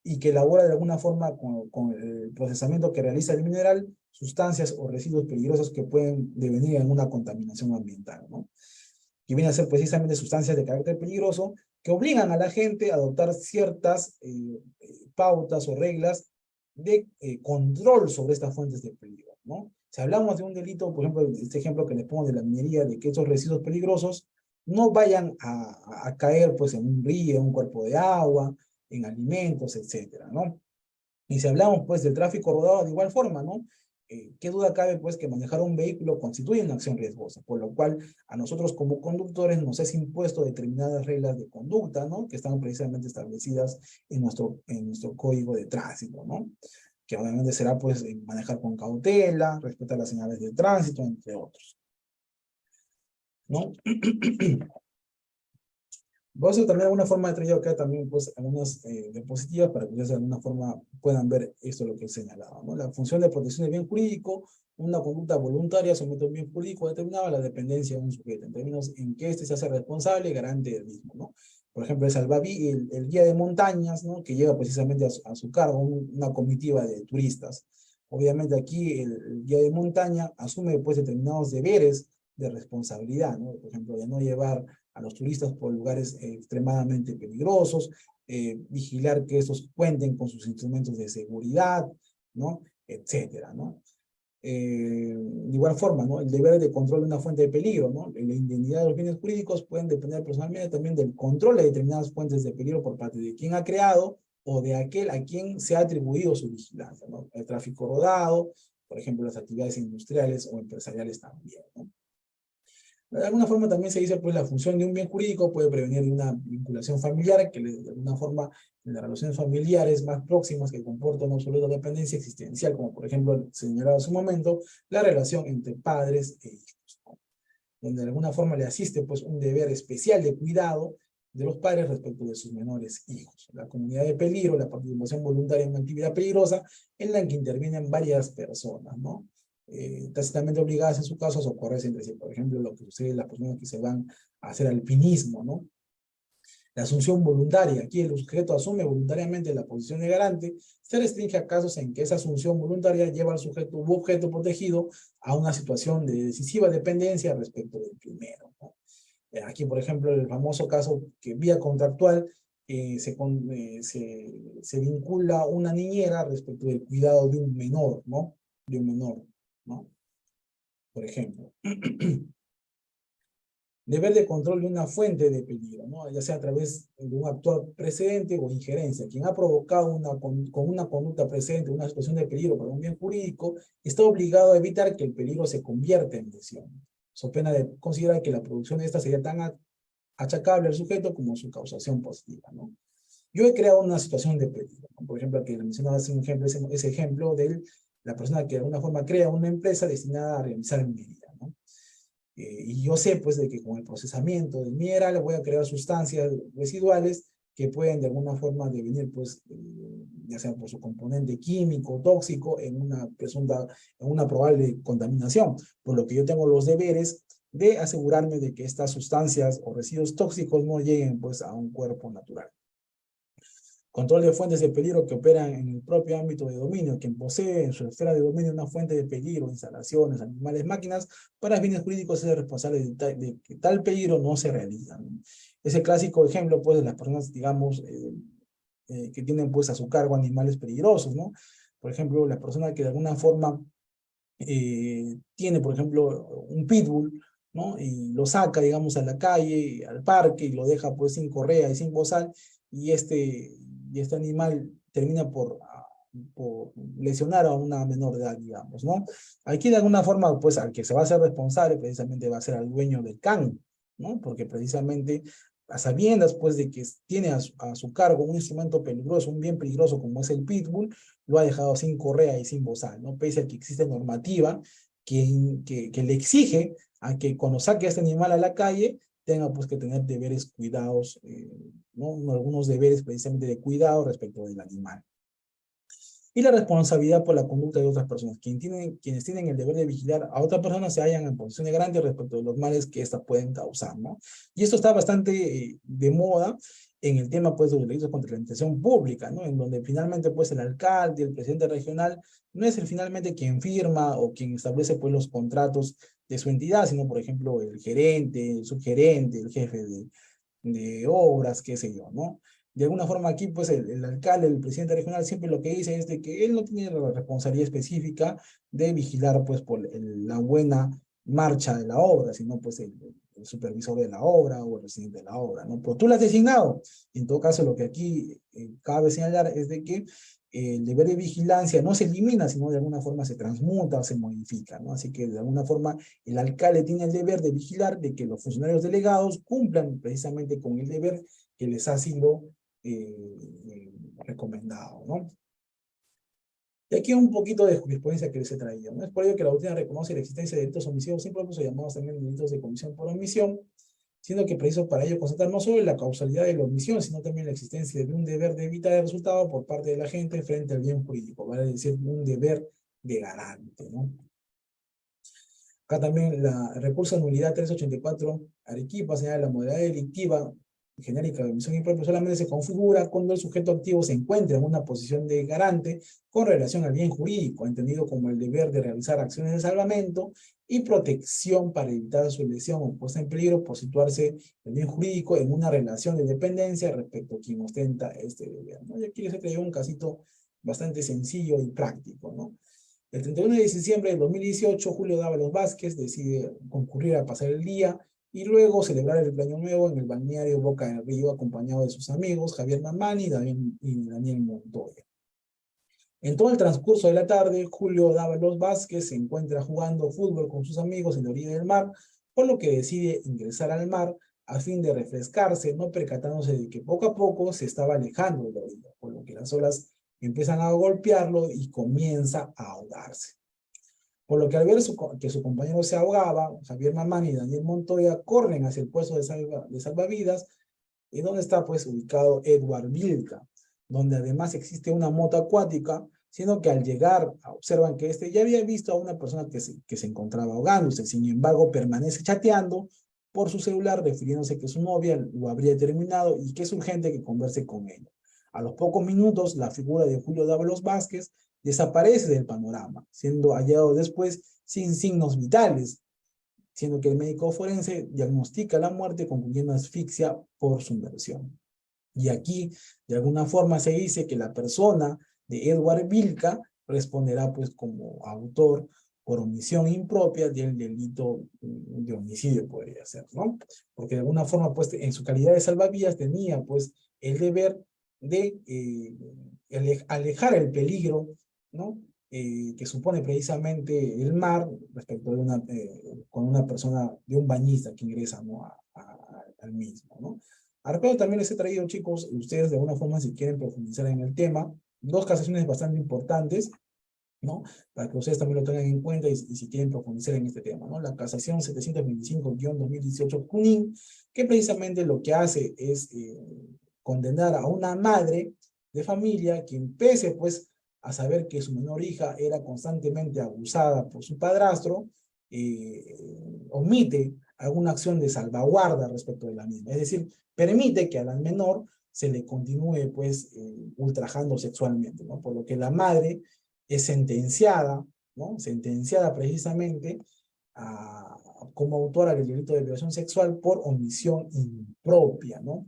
Y que elabora de alguna forma con el procesamiento que realiza el mineral sustancias o residuos peligrosos que pueden devenir en una contaminación ambiental, ¿no? Que vienen a ser precisamente sustancias de carácter peligroso que obligan a la gente a adoptar ciertas pautas o reglas de control sobre estas fuentes de peligro, ¿no? Si hablamos de un delito, por ejemplo, este ejemplo que les pongo de la minería, de que esos residuos peligrosos no vayan a caer pues en un río, en un cuerpo de agua, en alimentos, etcétera, ¿no? Y si hablamos pues del tráfico rodado de igual forma, ¿no? ¿Qué duda cabe pues que manejar un vehículo constituye una acción riesgosa? Por lo cual a nosotros como conductores nos es impuesto determinadas reglas de conducta, ¿no? Que están precisamente establecidas en nuestro código de tránsito, ¿no? Que obviamente será pues manejar con cautela, respetar las señales de tránsito, entre otros, ¿no? Voy a hacer también alguna forma de traído acá también, pues, algunas diapositivas para que ustedes de alguna forma puedan ver esto lo que he señalado, ¿no? La función de protección del bien jurídico, una conducta voluntaria somete a un bien jurídico determinado a la dependencia de un sujeto, en términos en que éste se hace responsable y garante del mismo, ¿no? Por ejemplo, el guía de montañas, ¿no? Que lleva precisamente a su cargo una comitiva de turistas. Obviamente aquí el guía de montaña asume, pues, determinados deberes de responsabilidad, ¿no? Por ejemplo, de no llevar a los turistas por lugares extremadamente peligrosos, vigilar que estos cuenten con sus instrumentos de seguridad, ¿no? Etcétera, ¿no? De igual forma, ¿no? El deber de control de una fuente de peligro, ¿no? La indemnidad de los bienes jurídicos pueden depender personalmente también del control de determinadas fuentes de peligro por parte de quien ha creado o de aquel a quien se ha atribuido su vigilancia, ¿no? El tráfico rodado, por ejemplo, las actividades industriales o empresariales también, ¿no? De alguna forma también se dice, pues, la función de un bien jurídico puede prevenir de una vinculación familiar, que de alguna forma en las relaciones familiares más próximas que comportan una absoluta dependencia existencial, como por ejemplo señalado hace un momento, la relación entre padres e hijos, ¿no? Donde de alguna forma le asiste pues un deber especial de cuidado de los padres respecto de sus menores hijos. La comunidad de peligro, la participación voluntaria en una actividad peligrosa en la que intervienen varias personas, ¿no? Tácitamente obligadas en su caso a socorrerse entre sí. Por ejemplo, lo que sucede en las personas que se van a hacer alpinismo, ¿no? La asunción voluntaria, aquí el sujeto asume voluntariamente la posición de garante, se restringe a casos en que esa asunción voluntaria lleva al sujeto u objeto protegido a una situación de decisiva dependencia respecto del primero, ¿no? Aquí, por ejemplo, el famoso caso que vía contractual se vincula una niñera respecto del cuidado de un menor, ¿no? De un menor, ¿no? Por ejemplo. Deber de control de una fuente de peligro, ¿no? Ya sea a través de un actuar precedente o injerencia. Quien ha provocado con una conducta precedente una situación de peligro para un bien jurídico está obligado a evitar que el peligro se convierta en lesión. So pena de considerar que la producción de esta sería tan achacable al sujeto como su causación positiva, ¿no? Yo he creado una situación de peligro, ¿no? Por ejemplo, que le mencionaba hace un ejemplo, ese ejemplo de la persona que de alguna forma crea una empresa destinada a realizar minería, ¿no? Y yo sé pues de que con el procesamiento del mineral voy a crear sustancias residuales que pueden de alguna forma devenir pues ya sea por su componente químico, tóxico, en una presunta, en una probable contaminación, por lo que yo tengo los deberes de asegurarme de que estas sustancias o residuos tóxicos no lleguen pues a un cuerpo natural. Control de fuentes de peligro que operan en el propio ámbito de dominio. Quien posee en su esfera de dominio una fuente de peligro, instalaciones, animales, máquinas, para fines jurídicos es responsable de que tal peligro no se realiza, ¿no? Ese clásico ejemplo, pues, de las personas, digamos, que tienen pues a su cargo animales peligrosos, ¿no? Por ejemplo, la persona que de alguna forma tiene, por ejemplo, un pitbull, ¿no? Y lo saca, digamos, a la calle, al parque, y lo deja pues sin correa y sin bozal, y este animal termina por lesionar a una menor de edad, digamos, ¿no? Aquí de alguna forma, pues al que se va a hacer responsable precisamente va a ser al dueño del can, ¿no? Porque precisamente a sabiendas, pues, de que tiene a su cargo un instrumento peligroso, un bien peligroso como es el pitbull, lo ha dejado sin correa y sin bozal, ¿no? Pese a que existe normativa que le exige a que cuando saque a este animal a la calle, tenga pues que tener deberes cuidados, ¿no? Algunos deberes precisamente de cuidado respecto del animal. Y la responsabilidad por la conducta de otras personas. Quienes tienen el deber de vigilar a otras personas se hallan en posición de garante respecto de los males que éstas pueden causar, ¿no? Y esto está bastante de moda en el tema, pues, de los delitos contra la administración pública, ¿no? En donde finalmente, pues, el alcalde, el presidente regional, no es finalmente quien firma o quien establece, pues, los contratos de su entidad, sino, por ejemplo, el gerente, el subgerente, el jefe de obras, qué sé yo, ¿no? De alguna forma aquí, pues el alcalde, el presidente regional, siempre lo que dice es de que él no tiene la responsabilidad específica de vigilar, pues, por la buena marcha de la obra, sino, pues, el supervisor de la obra o el presidente de la obra, ¿no? Pero tú lo has designado. En todo caso, lo que aquí cabe señalar es de que el deber de vigilancia no se elimina, sino de alguna forma se transmuta o se modifica, ¿no? Así que de alguna forma el alcalde tiene el deber de vigilar de que los funcionarios delegados cumplan precisamente con el deber que les ha sido recomendado, ¿no? Y aquí un poquito de jurisprudencia que les he traído, ¿no? Es por ello que la doctrina reconoce la existencia de delitos homicidios impropios o llamados también delitos de comisión por omisión, siendo que preciso para ello constatar no solo la causalidad de la omisión, sino también la existencia de un deber de evitar el resultado por parte de la gente frente al bien jurídico, vale decir, un deber de garante, ¿no? Acá también la recurso de nulidad 384 Arequipa señala la modalidad delictiva genérica de omisión impropia solamente se configura cuando el sujeto activo se encuentra en una posición de garante con relación al bien jurídico, entendido como el deber de realizar acciones de salvamento y protección para evitar su lesión o puesta en peligro por situarse el bien jurídico en una relación de dependencia respecto a quien ostenta este deber, ¿no? Y aquí les he traído un casito bastante sencillo y práctico, ¿no? El 31 de diciembre de 2018, Julio Dávalos Vázquez decide concurrir a pasar el día y luego celebrar el Año Nuevo en el balneario Boca del Río, acompañado de sus amigos Javier Mamani y Daniel Montoya. En todo el transcurso de la tarde, Julio Dávalos Vázquez se encuentra jugando fútbol con sus amigos en la orilla del mar, por lo que decide ingresar al mar a fin de refrescarse, no percatándose de que poco a poco se estaba alejando de la orilla, por lo que las olas empiezan a golpearlo y comienza a ahogarse. Por lo que al ver que su compañero se ahogaba, Javier Mamani y Daniel Montoya corren hacia el puesto de salvavidas, y donde está pues ubicado Edward Vilca, donde además existe una moto acuática, sino que al llegar observan que este ya había visto a una persona que se encontraba ahogándose, sin embargo permanece chateando por su celular, refiriéndose que su novia lo habría terminado y que es urgente que converse con ella. A los pocos minutos, la figura de Julio Dávalos Vázquez desaparece del panorama, siendo hallado después sin signos vitales, siendo que el médico forense diagnostica la muerte concluyendo asfixia por sumersión. Y aquí, de alguna forma, se dice que la persona de Edward Vilca responderá pues como autor por omisión impropia del delito de homicidio, podría ser, ¿no? Porque de alguna forma, pues, en su calidad de salvavidas tenía, pues, el deber de alejar el peligro, ¿no? Que supone precisamente el mar respecto de con una persona, de un bañista que ingresa, ¿no? Al mismo, ¿no? Ahora también les he traído, chicos, ustedes de alguna forma, si quieren profundizar en el tema, dos casaciones bastante importantes, ¿no? Para que ustedes también lo tengan en cuenta y si quieren profundizar en este tema, ¿no? La casación 725-2018 Junín, que precisamente lo que hace es condenar a una madre de familia quien pese, pues, a saber que su menor hija era constantemente abusada por su padrastro, omite alguna acción de salvaguarda respecto de la misma. Es decir, permite que a la menor se le continúe, pues, ultrajando sexualmente, ¿no? Por lo que la madre es sentenciada, ¿no? Sentenciada precisamente como autora del delito de violación sexual por omisión impropia, ¿no?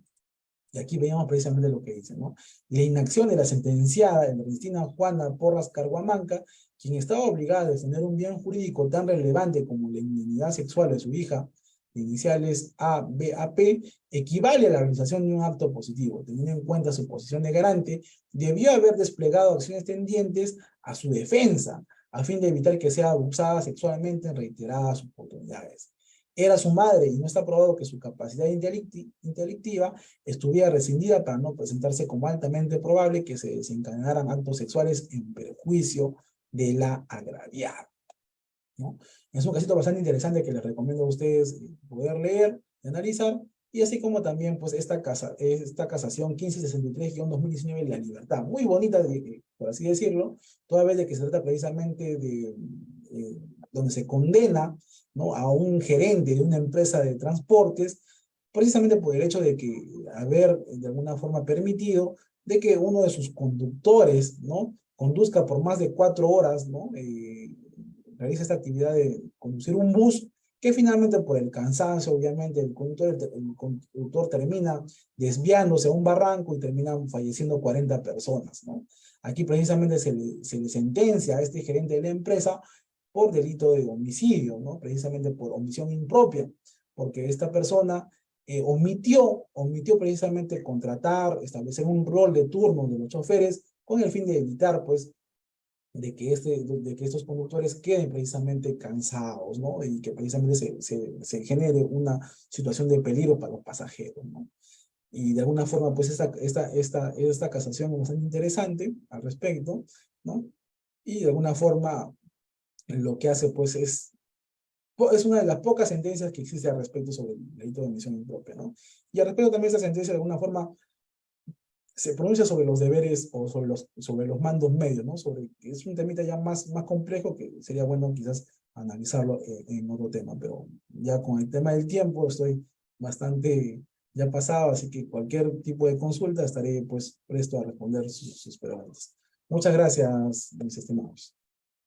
Y aquí veíamos precisamente lo que dice, ¿no? La inacción de la sentenciada, Ernestina Juana Porras Carguamanca, quien estaba obligada a defender un bien jurídico tan relevante como la inmunidad sexual de su hija, de iniciales A, B, A, P, equivale a la realización de un acto positivo. Teniendo en cuenta su posición de garante, debió haber desplegado acciones tendientes a su defensa, a fin de evitar que sea abusada sexualmente en reiteradas oportunidades. Era su madre y no está probado que su capacidad intelectiva estuviera rescindida para no presentarse como altamente probable que se desencadenaran actos sexuales en perjuicio de la agraviada, ¿no? Es un casito bastante interesante que les recomiendo a ustedes poder leer y analizar, y así como también pues esta casación 1563-2019 de la libertad, muy bonita, por así decirlo, toda vez de que se trata precisamente de donde se condena, ¿no?, a un gerente de una empresa de transportes, precisamente por el hecho de que haber de alguna forma permitido de que uno de sus conductores, ¿no?, conduzca por más de 4 horas, ¿no?, realiza esta actividad de conducir un bus, que finalmente por el cansancio, obviamente, el conductor termina desviándose a un barranco y terminan falleciendo 40 personas, ¿no? Aquí precisamente se le sentencia a este gerente de la empresa por delito de homicidio, ¿no? Precisamente por omisión impropia, porque esta persona omitió precisamente contratar, establecer un rol de turno de los choferes con el fin de evitar, pues, de que estos conductores queden precisamente cansados, ¿no? Y que precisamente se genere una situación de peligro para los pasajeros, ¿no? Y de alguna forma, pues esta casación es bastante interesante al respecto, ¿no? Y de alguna forma lo que hace, pues, es una de las pocas sentencias que existe al respecto sobre el delito de omisión impropia, ¿no? Y al respecto también esta sentencia de alguna forma se pronuncia sobre los deberes o sobre los mandos medios, ¿no? Es un temita ya más complejo que sería bueno quizás analizarlo en otro tema, pero ya con el tema del tiempo estoy bastante ya pasado, así que cualquier tipo de consulta estaré pues presto a responder sus preguntas. Muchas gracias, mis estimados.